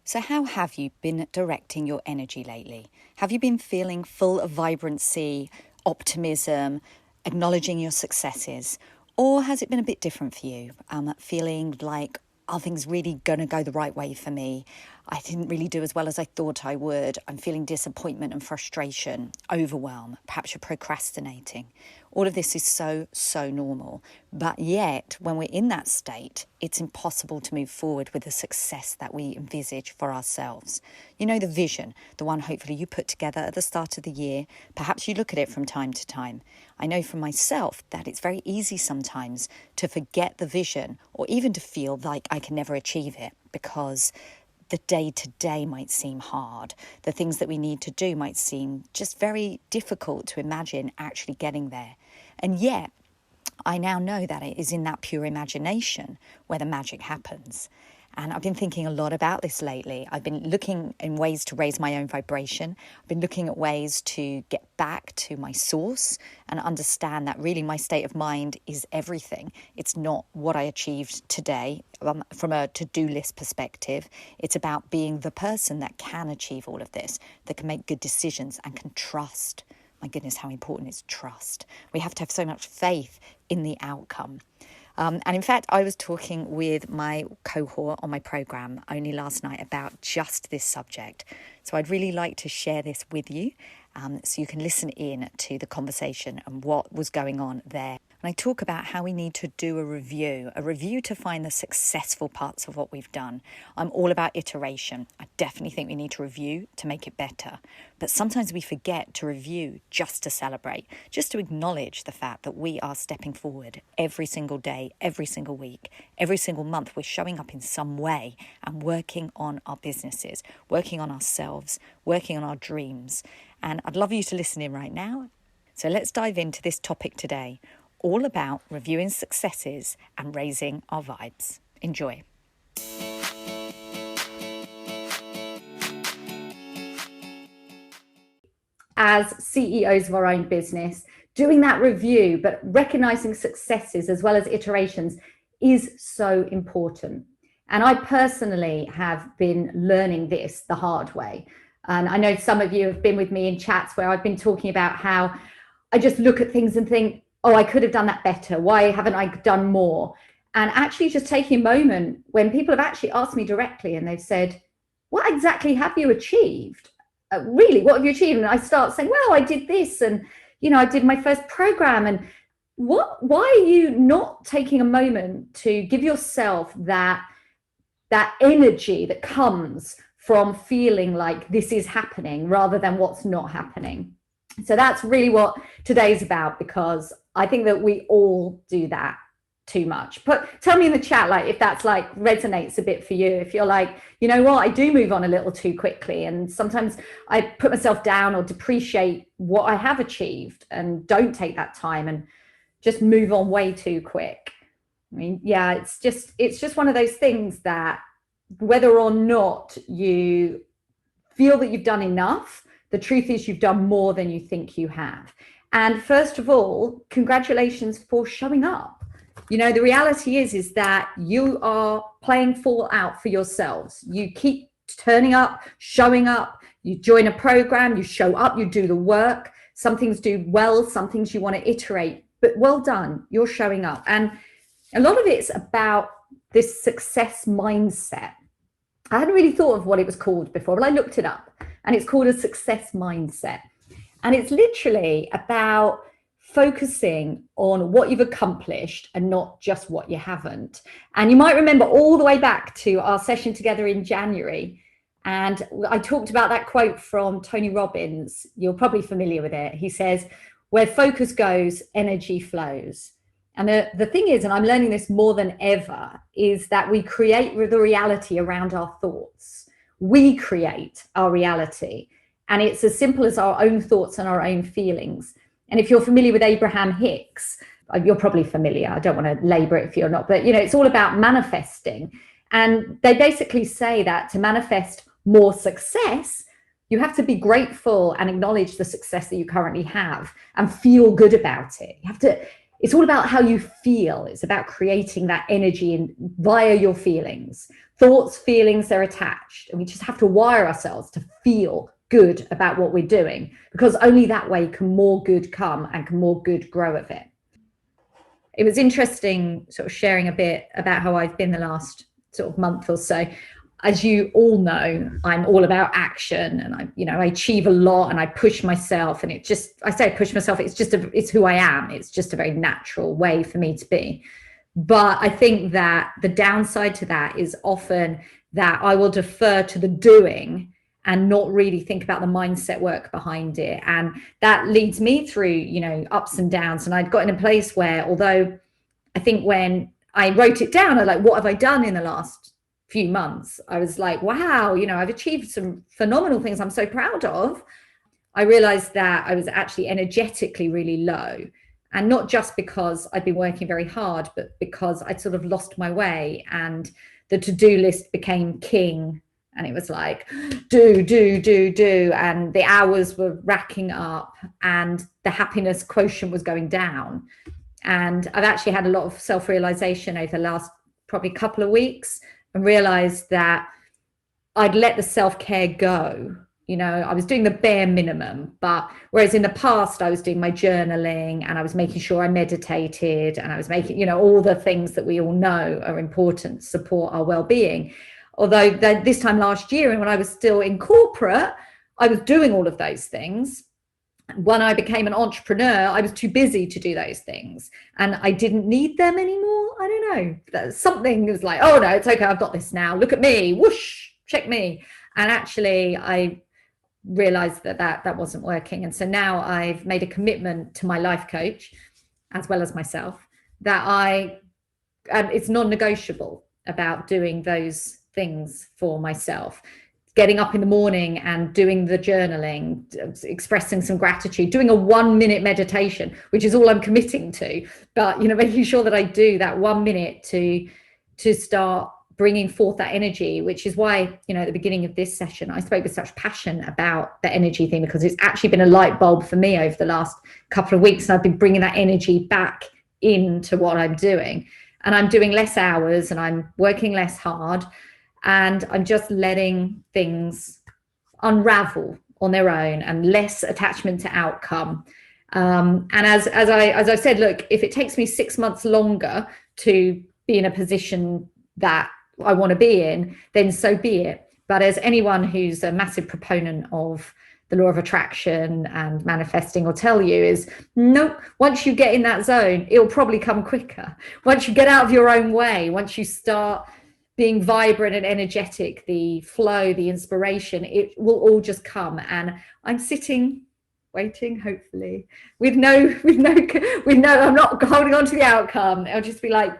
So how have you been directing your energy lately? Have you been feeling full of vibrancy, optimism, acknowledging your successes? Or has it been a bit different for you? Feeling like, are things really going to go the right way for me? I didn't really do as well as I thought I would. I'm feeling disappointment and frustration, overwhelm. Perhaps you're procrastinating. All of this is so normal. But yet, when we're in that state, it's impossible to move forward with the success that we envisage for ourselves. You know, the vision, the one hopefully you put together at the start of the year. Perhaps you look at it from time to time. I know from myself that it's very easy sometimes to forget the vision or even to feel like I can never achieve it because the day-to-day might seem hard. The things that we need to do might seem just very difficult to imagine actually getting there. And yet, I now know that it is in that pure imagination where the magic happens. And I've been thinking a lot about this lately. I've been looking in ways to raise my own vibration. I've been looking at ways to get back to my source and understand that really my state of mind is everything. It's not what I achieved today from a to-do list perspective. It's about being the person that can achieve all of this, that can make good decisions and can trust. My goodness, how important is trust. We have to have so much faith in the outcome. And in fact, I was talking with my cohort on my program only last night about just this subject. So I'd really like to share this with you so you can listen in to the conversation and what was going on there. And I talk about how we need to do a review to find the successful parts of what we've done. I'm all about iteration. I definitely think we need to review to make it better. But sometimes we forget to review just to celebrate, just to acknowledge the fact that we are stepping forward every single day, every single week, every single month. We're showing up in some way and working on our businesses, working on ourselves, working on our dreams. And I'd love you to listen in right now. So let's dive into this topic today, all about reviewing successes and raising our vibes. Enjoy. As CEOs of our own business, doing that review, but recognizing successes as well as iterations is so important. And I personally have been learning this the hard way. And I know some of you have been with me in chats where I've been talking about how I just look at things and think, oh, I could have done that better. Why haven't I done more? And actually just taking a moment when people have actually asked me directly and they've said, what exactly have you achieved? Really, what have you achieved? And I start saying, well, I did this, and I did my first program. And why are you not taking a moment to give yourself that energy that comes from feeling like this is happening rather than what's not happening? So that's really what today's about, because I think that we all do that too much. But tell me in the chat, like, if that's like resonates a bit for you, if you're like, you know what, I do move on a little too quickly, and sometimes I put myself down or depreciate what I have achieved and don't take that time and just move on way too quick. I mean, yeah, it's just one of those things that whether or not you feel that you've done enough, the truth is you've done more than you think you have. And first of all, congratulations for showing up. The reality is that you are playing full out for yourselves. You keep turning up, showing up, you join a program, you show up, you do the work. Some things do well, some things you want to iterate, but well done, you're showing up. And a lot of it's about this success mindset. I hadn't really thought of what it was called before, but I looked it up, and it's called a success mindset. And it's literally about focusing on what you've accomplished and not just what you haven't. And you might remember all the way back to our session together in January. And I talked about that quote from Tony Robbins. You're probably familiar with it. He says, where focus goes, energy flows. And the thing is, and I'm learning this more than ever, is that we create the reality around our thoughts. We create our reality. And it's as simple as our own thoughts and our own feelings. And if you're familiar with Abraham Hicks, you're probably familiar. I don't want to labor it if you're not, but it's all about manifesting. And they basically say that to manifest more success, you have to be grateful and acknowledge the success that you currently have and feel good about it. It's all about how you feel. It's about creating that energy via your feelings. Thoughts, feelings, they're attached, and we just have to wire ourselves to feel good about what we're doing, because only that way can more good come and can more good grow of it. It was interesting sort of sharing a bit about how I've been the last sort of month or so. As you all know, I'm all about action, and I achieve a lot and I push myself, and I say push myself, it's who I am. It's just a very natural way for me to be. But I think that the downside to that is often that I will defer to the doing and not really think about the mindset work behind it. And that leads me through, ups and downs. And I'd got in a place where, although I think when I wrote it down, I was like, what have I done in the last few months? I was like, wow, I've achieved some phenomenal things I'm so proud of. I realized that I was actually energetically really low. And not just because I'd been working very hard, but because I'd sort of lost my way, and the to-do list became king. And it was like, do. And the hours were racking up and the happiness quotient was going down. And I've actually had a lot of self-realization over the last probably couple of weeks, and realized that I'd let the self-care go. I was doing the bare minimum, but whereas in the past I was doing my journaling and I was making sure I meditated and I was making, all the things that we all know are important to support our well-being. Although this time last year, and when I was still in corporate, I was doing all of those things. When I became an entrepreneur, I was too busy to do those things and I didn't need them anymore. I don't know. Something was like, oh no, it's okay. I've got this now. Look at me. Whoosh, check me. And actually I realized that wasn't working. And so now I've made a commitment to my life coach, as well as myself, that it's non-negotiable about doing those things for myself. Getting up in the morning and doing the journaling, expressing some gratitude, doing a 1-minute meditation, which is all I'm committing to. But, making sure that I do that 1 minute to start bringing forth that energy, which is why, at the beginning of this session, I spoke with such passion about the energy thing, because it's actually been a light bulb for me over the last couple of weeks. And I've been bringing that energy back into what I'm doing. And I'm doing less hours and I'm working less hard. And I'm just letting things unravel on their own, and less attachment to outcome. And as I said, look, if it takes me 6 months longer to be in a position that I want to be in, then so be it. But as anyone who's a massive proponent of the law of attraction and manifesting will tell you, is nope, once you get in that zone, it'll probably come quicker. Once you get out of your own way, once you start being vibrant and energetic, the flow, the inspiration, it will all just come. And I'm sitting, waiting, hopefully, with no, I'm not holding on to the outcome. I'll just be like,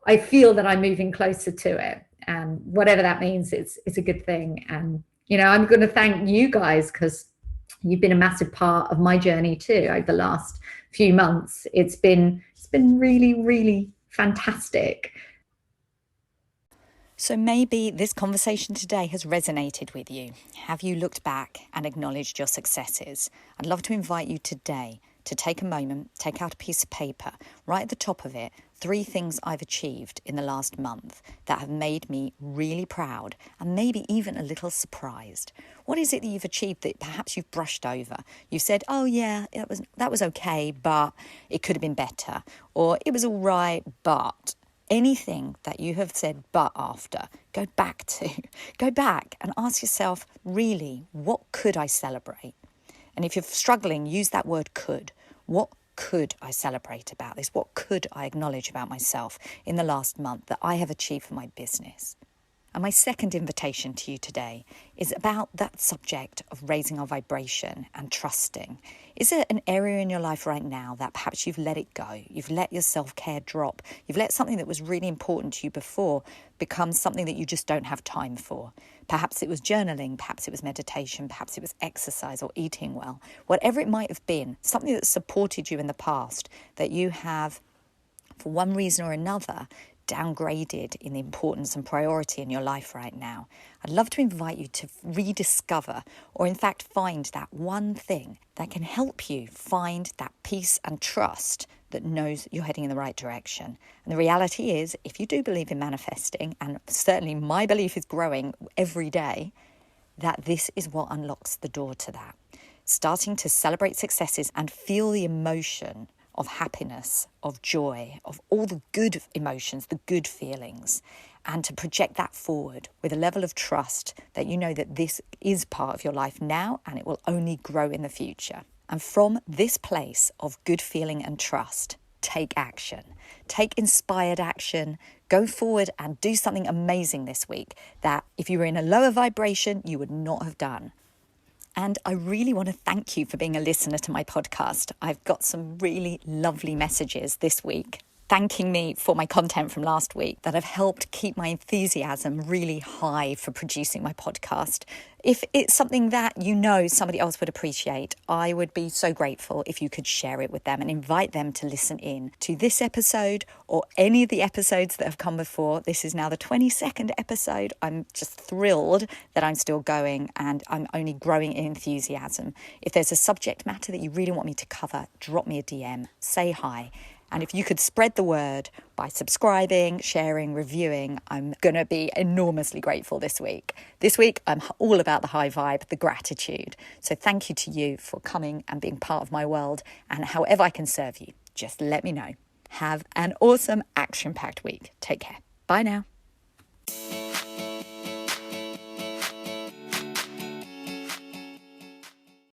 I feel that I'm moving closer to it. And whatever that means, it's a good thing. And, I'm going to thank you guys, because you've been a massive part of my journey too over the last few months. It's been really, really fantastic. So maybe this conversation today has resonated with you. Have you looked back and acknowledged your successes? I'd love to invite you today to take a moment, take out a piece of paper, write at the top of it 3 things I've achieved in the last month that have made me really proud and maybe even a little surprised. What is it that you've achieved that perhaps you've brushed over? You said, oh yeah, that was okay, but it could have been better. Or it was all right, but... anything that you have said but after, go back and ask yourself, really, what could I celebrate? And if you're struggling, use that word could. What could I celebrate about this? What could I acknowledge about myself in the last month that I have achieved for my business? And my second invitation to you today is about that subject of raising our vibration and trusting. Is there an area in your life right now that perhaps you've let it go? You've let your self-care drop. You've let something that was really important to you before become something that you just don't have time for. Perhaps it was journaling, perhaps it was meditation, perhaps it was exercise or eating well. Whatever it might have been, something that supported you in the past that you have, for one reason or another, downgraded in the importance and priority in your life right now. I'd love to invite you to rediscover, or in fact find, that one thing that can help you find that peace and trust that knows you're heading in the right direction. And the reality is, if you do believe in manifesting, and certainly my belief is growing every day, that this is what unlocks the door to that. Starting to celebrate successes and feel the emotion of happiness, of joy, of all the good emotions, the good feelings, and to project that forward with a level of trust that you know that this is part of your life now and it will only grow in the future. And from this place of good feeling and trust, take action. Take inspired action. Go forward and do something amazing this week that if you were in a lower vibration, you would not have done. And I really want to thank you for being a listener to my podcast. I've got some really lovely messages this week thanking me for my content from last week that have helped keep my enthusiasm really high for producing my podcast. If it's something that you know somebody else would appreciate, I would be so grateful if you could share it with them and invite them to listen in to this episode or any of the episodes that have come before. This is now the 22nd episode. I'm just thrilled that I'm still going and I'm only growing in enthusiasm. If there's a subject matter that you really want me to cover, drop me a DM, say hi. And if you could spread the word by subscribing, sharing, reviewing, I'm going to be enormously grateful this week. This week, I'm all about the high vibe, the gratitude. So thank you to you for coming and being part of my world. And however I can serve you, just let me know. Have an awesome action-packed week. Take care. Bye now.